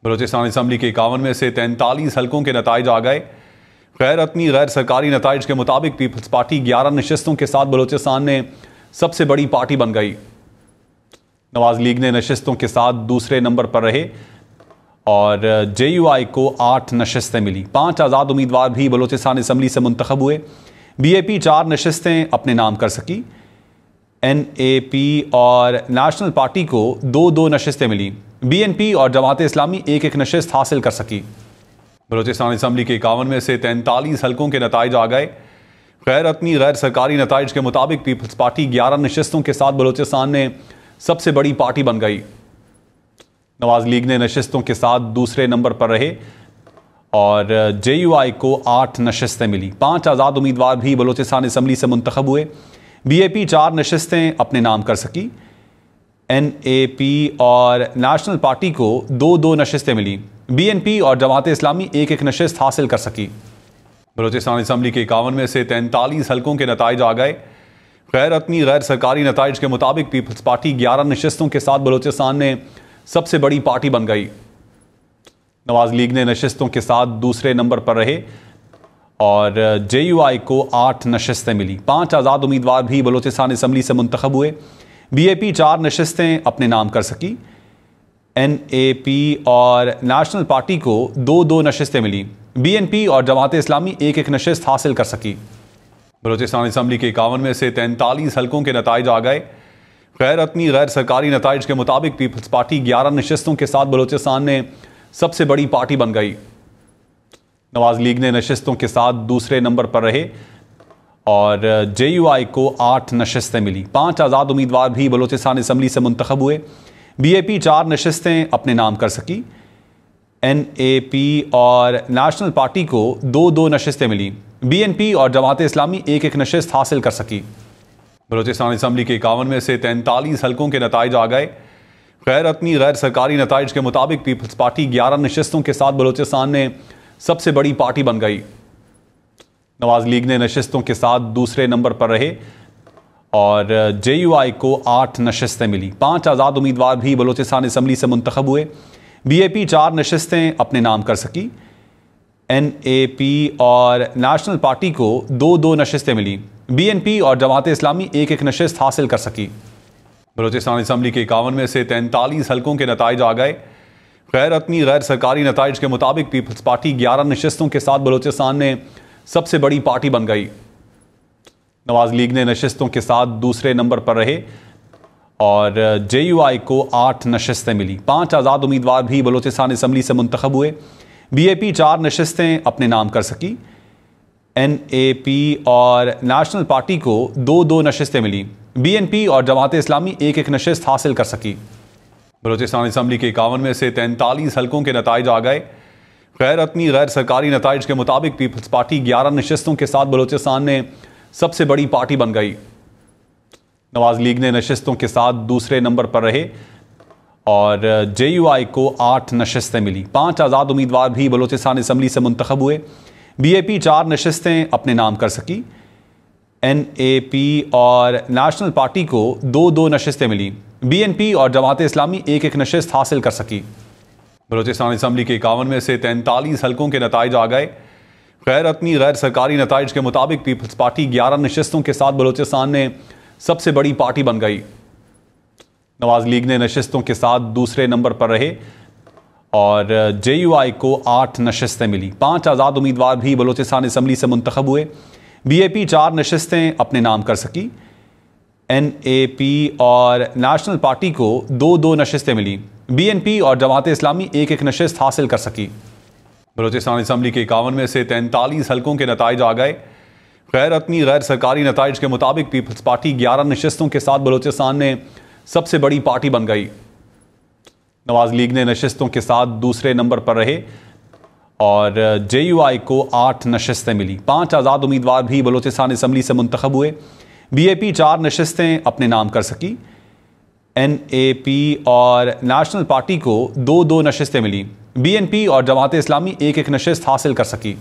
Balochistan assembly के 51 में से 43 हलकों के नताइज आ गए। गैर रत्नी गैर सरकारी नताइज के मुताबिक पीपल्स पार्टी 11 नशस्तों के साथ बलूचिस्तान में सबसे बड़ी पार्टी बन गई। नवाज लीग ने नशस्तों के साथ दूसरे नंबर पर रहे और JUI को 8 नशस्तें मिली। 5 आज़ाद उम्मीदवार भी बलूचिस्तान असम्बली से मुंतखब हुए। BAP 4 नशस्तें अपने नाम कर सकी। NAP और नेशनल पार्टी को 2-2 नशस्तें मिली। BNP और जमात इस्लामी 1-1 नशस्त हासिल कर सकी। बलूचिस्तान असम्बली के 51 में से 43 हलकों के नताइज आ गए। गैर रत्नी गैर सरकारी नताइज के मुताबिक पीपल्स पार्टी 11 नशस्तों के साथ बलूचिस्तान में सबसे बड़ी पार्टी बन गई। नवाज लीग ने नशस्तों के साथ दूसरे नंबर पर रहे और JUI को 8 नशस्तें मिली। 5 आज़ाद उम्मीदवार भी बलूचिस्तान असम्बली से मुंतखब हुए। BAP 4 नशस्तें अपने नाम कर सकी। NAP और नेशनल पार्टी को 2-2 नशस्तें मिली। BNP और जमात इस्लामी 1-1 नशस्त हासिल कर सकी। बलूचिस्तान असम्बली के 51 में से 43 हलकों के नताइज आ गए। गैर रत्नी गैर सरकारी नताइज के मुताबिक पीपल्स पार्टी 11 नशस्तों के साथ बलूचिस्तान में सबसे बड़ी पार्टी बन गई। नवाज लीग ने नशस्तों के साथ दूसरे नंबर पर रहे और JUI को 8 नशस्तें मिली। 5 आज़ाद उम्मीदवार भी बलूचिस्तान असम्बली से मुंतखब हुए। BAP 4 नशस्तें अपने नाम कर सकी। NAP और नेशनल पार्टी को 2-2 नशस्तें मिली। BNP और जमात इस्लामी 1-1 नशस्त हासिल कर सकी। बलूचिस्तान असम्बली के 51 में से 43 हलकों के नताइज आ गए। गैर रत्नी गैर सरकारी नताइज के मुताबिक पीपल्स पार्टी 11 नशस्तों के साथ बलूचिस्तान में सबसे बड़ी पार्टी बन गई। नवाज लीग ने नशस्तों के साथ दूसरे नंबर पर रहे और JUI को 8 नशस्तें मिली। 5 आज़ाद उम्मीदवार भी बलूचिस्तान असम्बली से मुंतखब हुए। BAP 4 नशस्तें अपने नाम कर सकी। NAP और नेशनल पार्टी को 2-2 नशस्तें मिली। BNP और जमात इस्लामी 1-1 नशस्त हासिल कर सकी। बलूचिस्तान असम्बली के 51 में से 43 हलकों के नताइज आ गए। गैर रत्नी गैर सरकारी नताइज के मुताबिक पीपल्स पार्टी 11 नशस्तों के साथ बलूचिस्तान में सबसे बड़ी पार्टी बन गई। नवाज लीग ने नशस्तों के साथ दूसरे नंबर पर रहे और JUI को 8 नशस्तें मिली। 5 आज़ाद उम्मीदवार भी बलूचिस्तान असम्बली से मुंतखब हुए। BAP 4 नशस्तें अपने नाम कर सकी। NAP और नेशनल पार्टी को 2-2 नशस्तें मिली। BNP और जमात इस्लामी 1-1 नशस्त हासिल कर सकी। बलूचिस्तान असम्बली के 51 में से 43 हलकों के नताइज आ गए। गैर रत्नी गैर सरकारी नताइज के मुताबिक पीपल्स पार्टी 11 नशस्तों के साथ बलूचिस्तान में सबसे बड़ी पार्टी बन गई। नवाज लीग ने नशस्तों के साथ दूसरे नंबर पर रहे और JUI को 8 नशस्तें मिली। 5 आज़ाद उम्मीदवार भी बलूचिस्तान असम्बली से मुंतखब हुए। BAP 4 नशस्तें अपने नाम कर सकी। NAP और नेशनल पार्टी को 2-2 नशस्तें मिली। BNP और जमात इस्लामी 1-1 नशस्त हासिल कर सकी। बलूचिस्तान असम्बली के 51 में से 43 हलकों के नताइज आ गए। गैर रत्नी गैर सरकारी नताइज के मुताबिक पीपल्स पार्टी 11 नशस्तों के साथ बलूचिस्तान में सबसे बड़ी पार्टी बन गई। नवाज लीग ने नशस्तों के साथ दूसरे नंबर पर रहे और JUI को 8 नशस्तें मिली। 5 आज़ाद उम्मीदवार भी बलूचिस्तान असम्बली से मुंतखब हुए। BAP 4 नशस्तें अपने नाम कर सकी। NAP और नेशनल पार्टी को 2-2 नशस्तें मिली। BNP और जमात इस्लामी 1-1 नशस्त हासिल कर सकी। बलूचिस्तान असम्बली के 51 में से 43 हलकों के नताइज आ गए। गैर रत्नी गैर सरकारी नताइज के मुताबिक पीपल्स पार्टी 11 नशस्तों के साथ बलूचिस्तान में सबसे बड़ी पार्टी बन गई। नवाज लीग ने नशस्तों के साथ दूसरे नंबर पर रहे और JUI को 8 नशस्तें मिली। 5 आज़ाद उम्मीदवार भी बलूचिस्तान असम्बली से मुंतखब हुए। BAP 4 नशस्तें अपने नाम कर सकी। NAP और नेशनल पार्टी को 2-2 नशस्तें मिली। BNP और जमात इस्लामी 1-1 नशस्त हासिल कर सकी। बलूचिस्तान असम्बली के 51 में से 43 हलकों के नताइज आ गए। गैर रत्नी गैर सरकारी नताइज के मुताबिक पीपल्स पार्टी 11 नशस्तों के साथ बलूचिस्तान में सबसे बड़ी पार्टी बन गई। नवाज लीग ने नशस्तों के साथ दूसरे नंबर पर रहे और JUI को 8 नशस्तें मिली। 5 आज़ाद उम्मीदवार भी बलूचिस्तान असम्बली से मुंतखब हुए। BAP 4 नशस्तें अपने नाम कर सकी। NAP और नेशनल पार्टी को 2-2 नशस्तें मिली। BNP और जमात इस्लामी 1-1 नशस्त हासिल कर सकी।